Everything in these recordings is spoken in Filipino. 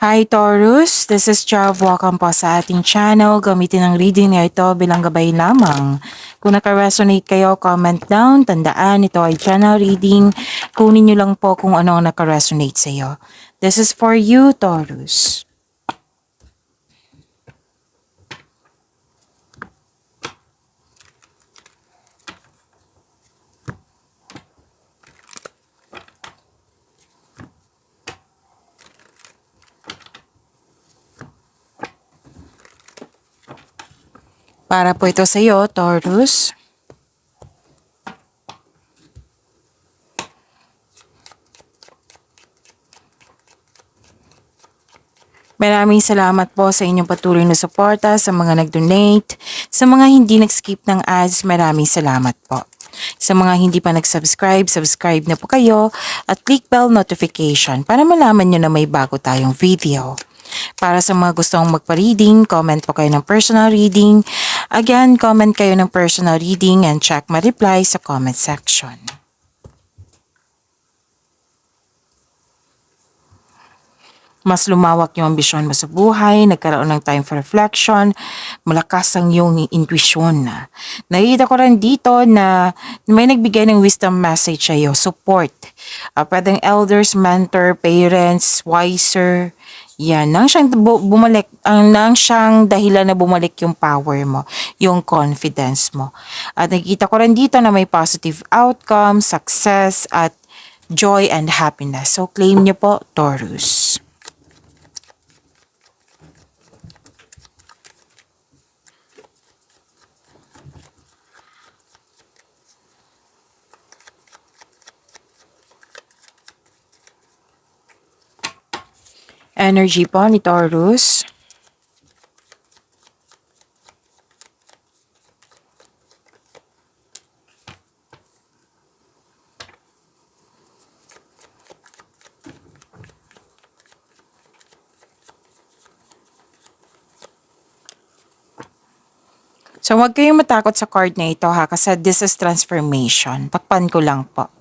Hi Taurus, this is Jav. Welcome po sa ating channel. Gamitin ang reading na ito bilang gabay lamang. Kung naka-resonate kayo, comment down. Tandaan, ito ay channel reading. Kunin nyo lang po kung ano ang naka-resonate sa iyo. This is for you, Taurus. Para po ito sa iyo, Taurus. Maraming salamat po sa inyong patuloy na suporta, sa mga nag-donate, sa mga hindi nag-skip ng ads, maraming salamat po. Sa mga hindi pa nag-subscribe, subscribe na po kayo at click bell notification para malaman nyo na may bago tayong video. Para sa mga gustong magpa-reading, comment po kayo ng personal reading. Again, comment kayo ng personal reading and check my reply sa comment section. Mas lumawak yung ambisyon mo sa buhay, nagkaroon ng time for reflection, malakas ang iyong intuition. Nakikita ko rin dito na may nagbigay ng wisdom message sa iyo, support. Pwedeng elders, mentor, parents, wiser. Yan, nang siyang bumalik, nang siyang dahilan na bumalik yung power mo, yung confidence mo. At nakikita ko rin dito na may positive outcome, success, at joy and happiness. So claim niyo po, Taurus. Energy po ni Taurus. So huwag kayong matakot sa card na ito ha, kasi this is transformation. Takpan ko lang po.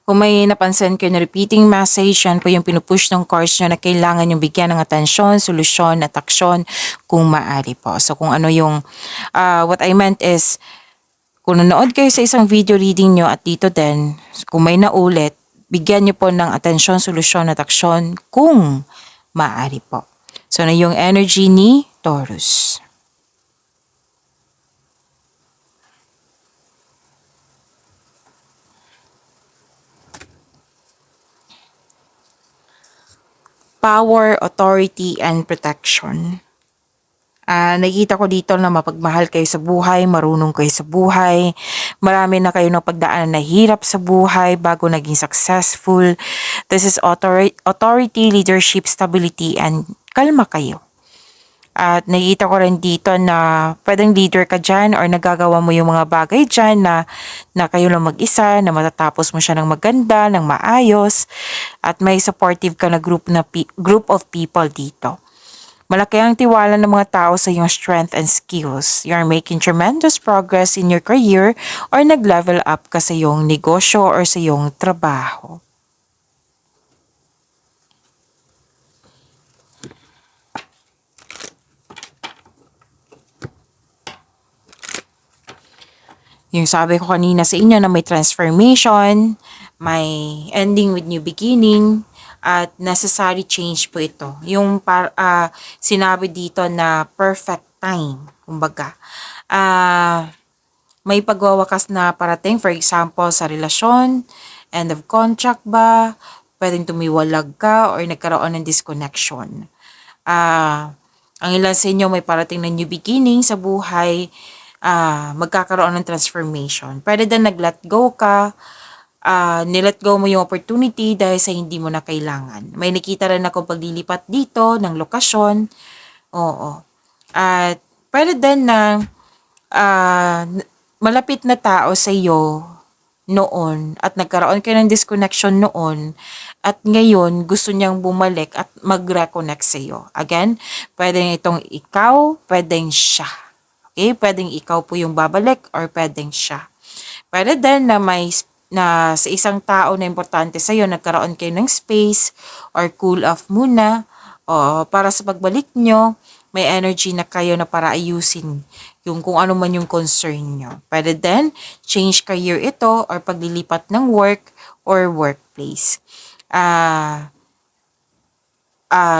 Kung may napansin kayo na repeating message, yan po yung pinupush ng cards nyo na kailangan yung bigyan ng atensyon, solusyon at aksyon kung maaari po. So kung ano yung, what I meant is, kung nanood kayo sa isang video reading nyo at dito din, kung may naulit, bigyan nyo po ng atensyon, solusyon at aksyon kung maaari po. So na yung energy ni Taurus. Power, authority, and protection. Nakikita ko dito na mapagmahal kayo sa buhay, marunong kayo sa buhay, marami na kayo ng pagdaanan na hirap sa buhay bago naging successful. This is authority, leadership, stability, and kalma kayo. At nakikita ko rin dito na pwedeng leader ka dyan or nagagawa mo yung mga bagay dyan na kayo lang mag-isa, na matatapos mo siya ng maganda, ng maayos, at may supportive ka na group of people dito. Malaki ang tiwala ng mga tao sa iyong strength and skills. You are making tremendous progress in your career or nag-level up ka sa iyong negosyo or sa iyong trabaho. Yung sabi ko kanina sa inyo na may transformation, may ending with new beginning, at necessary change po ito. Yung sinabi dito na perfect time, kumbaga. May pagwawakas na parating, for example, sa relasyon, end of contract ba, pwedeng tumiwalag ka or nagkaroon ng disconnection. Ang ilan sa inyo may parating na new beginning sa buhay, magkakaroon ng transformation. Pwede din nag-let go ka, nilet go mo yung opportunity dahil sa hindi mo na kailangan. May nakita rin ako paglilipat dito ng lokasyon. Oo. At pwede din na malapit na tao sa iyo noon at nagkaroon kayo ng disconnection noon at ngayon gusto niyang bumalik at mag-reconnect sa iyo. Again, pwedeng itong ikaw, pwedeng siya. Okay, pwedeng ikaw po yung babalik or pwedeng siya. Pwede din na may na sa isang tao na importante sa'yo, nagkaroon kayo ng space or cool off muna o para sa pagbalik nyo, may energy na kayo na para ayusin yung kung ano man yung concern nyo. Pwede din, change career ito or paglilipat ng work or workplace.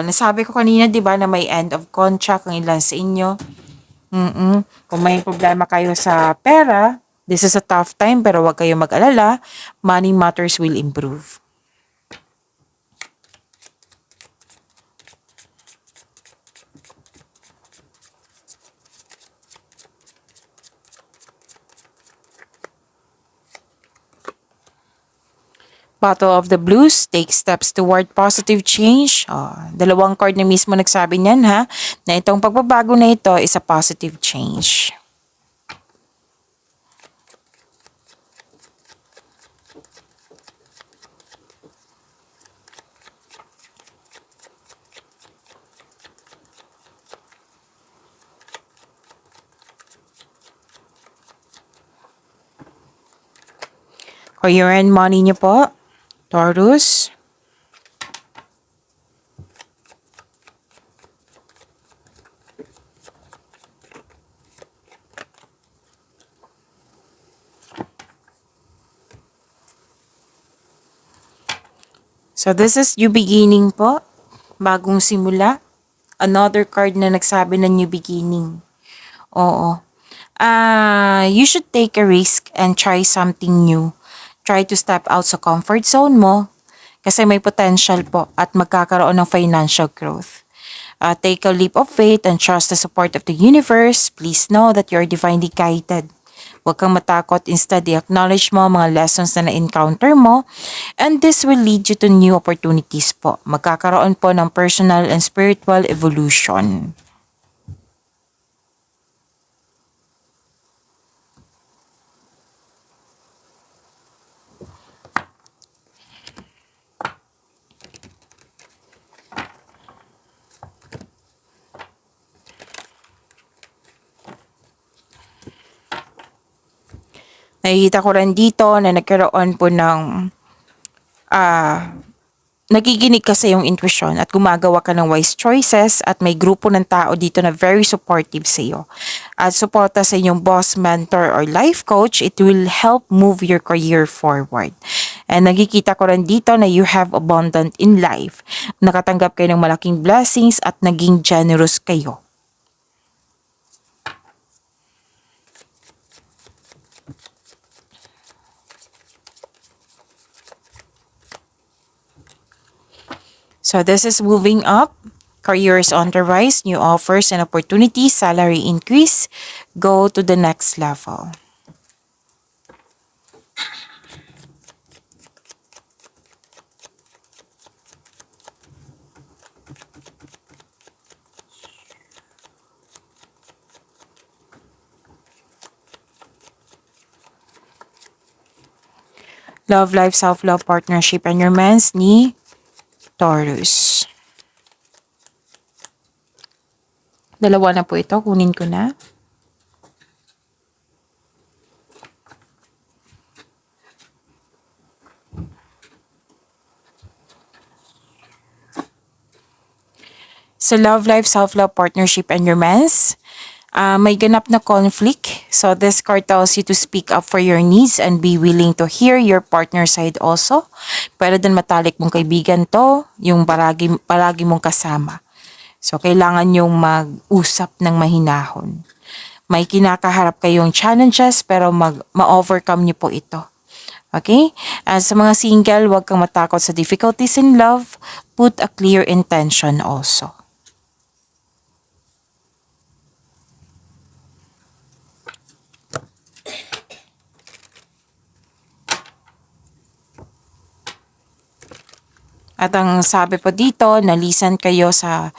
Nasabi ko kanina, di ba, na may end of contract ang ilan sa inyo. Kung may problema kayo sa pera, this is a tough time pero huwag kayo mag-alala. Money matters will improve. Bottle of the Blues, take steps toward positive change. Dalawang card na mismo nagsabi niyan ha, na itong pagbabago na ito is a positive change. Career and money niyo po, Taurus. So this is new beginning po, bagong simula. Another card na nagsabi na new beginning. Oo. You should take a risk and try something new. Try to step out sa comfort zone mo kasi may potential po at magkakaroon ng financial growth. Take a leap of faith and trust the support of the universe. Please know that you're divinely guided. Huwag kang matakot. Instead, i-acknowledge mo mga lessons na na-encounter mo and this will lead you to new opportunities po. Magkakaroon po ng personal and spiritual evolution. Nakikita ko rin dito na nagkaroon po ng nagiginig ka sa iyong intuition at gumagawa ka ng wise choices at may grupo ng tao dito na very supportive sa iyo. At suporta sa inyong boss, mentor, or life coach, it will help move your career forward. And nakikita ko rin dito na you have abundant in life. Nakatanggap kayo ng malaking blessings at naging generous kayo. So this is moving up. Career is on the rise. New offers and opportunities. Salary increase. Go to the next level. Love life, self-love, partnership, and romance ni Taurus. Dalawa na po ito. Kunin ko na. Sa love life, self-love, partnership, and romance, may ganap na conflict. So this card tells you to speak up for your needs and be willing to hear your partner's side also. Pwede din matalik mong kaibigan to, yung palagi mong kasama. So kailangan yung mag-usap ng mahinahon. May kinakaharap kayong challenges pero ma-overcome niyo po ito. Okay? Sa mga single, huwag kang matakot sa difficulties in love. Put a clear intention also. At ang sabi po dito, nalisan kayo sa,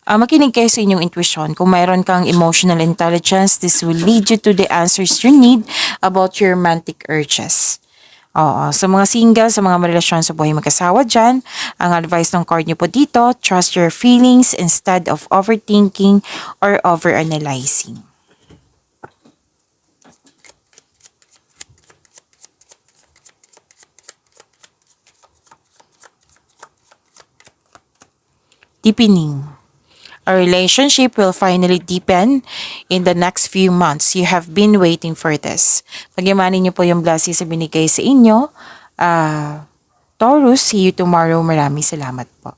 makinig kayo sa inyong intuition. Kung mayroon kang emotional intelligence, this will lead you to the answers you need about your romantic urges. Sa mga single, sa mga relasyon sa buhay mag-asawa dyan, ang advice ng card nyo po dito, trust your feelings instead of overthinking or overanalyzing. deepening. A relationship will finally deepen in the next few months. You have been waiting for this. Pagyamanin niyo po yung blessings sa binigay sa inyo. Taurus, see you tomorrow. Maraming salamat po.